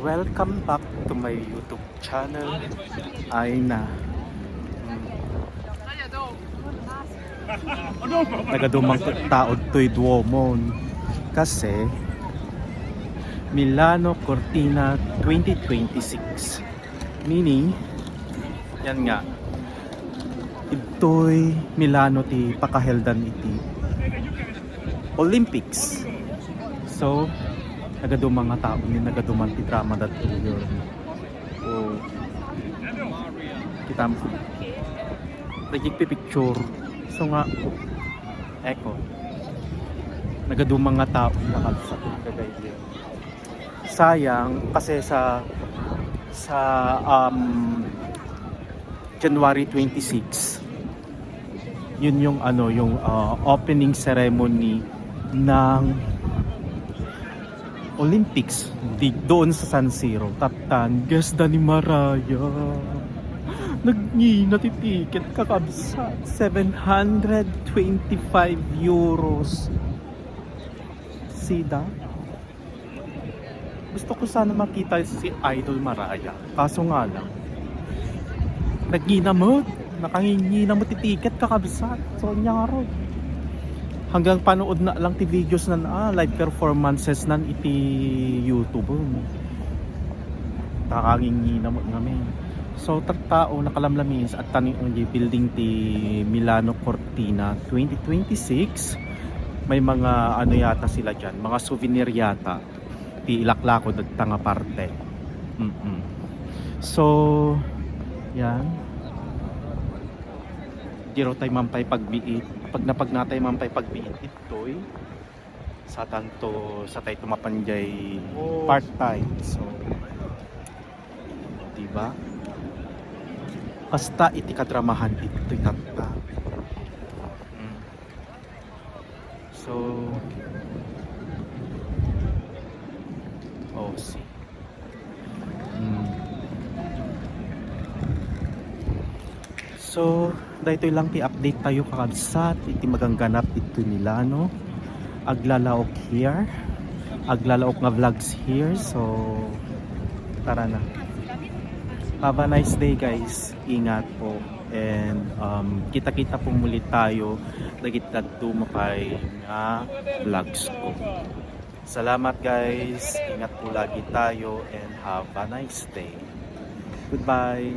Welcome back to my YouTube channel. Ay na. Nagadumang taod to'y Duomon. Kasi Milano Cortina 2026. Meaning, yan nga. Ito'y Milano ti pakaheldan iti Olympics. So, nagadumang nga tao ni nagadumang ti drama that yun. So, kita mo picture. So nga, eko, nagadumang nga tao nakalsa kagay. Sayang kasi sa January 26 yun yung opening ceremony ng Olympics doon sa San Siro. Tatan, ganda ni Maraya. Nagngina ti ticket kakabsa 725 euros. See that? Gusto ko sana makita si Idol Maraya. Kaso nga lang, nagngina mo, nakangingina mo ti ticket kakabsa. So niya nga ro. Hanggang panood na lang ti videos na live performances nan iti YouTube. Nakangingina mo namin. So tao nakalamlamis at taning ang building ti Milano Cortina 2026. May mga yata sila dyan, mga souvenir yata. Ti ilaklakod at tanga parte. So yan. Diro tayo mampay pagbiit. Pag napagnatay mampay pagbiit ito'y sa tanto sa tayo tumapanjay part-time. So, diba? Basta iti kadramahan ito'y tata. So, see. So, dahito lang ti-update tayo kakabsat iti magangganap ito nila, no? Aglalaok here. Aglalaok nga vlogs here. So, tara na. Have a nice day, guys. Ingat po. And kita-kita po muli tayo dagitad tumapay nga vlogs ko. Salamat, guys. Ingat po lagi tayo and have a nice day. Goodbye.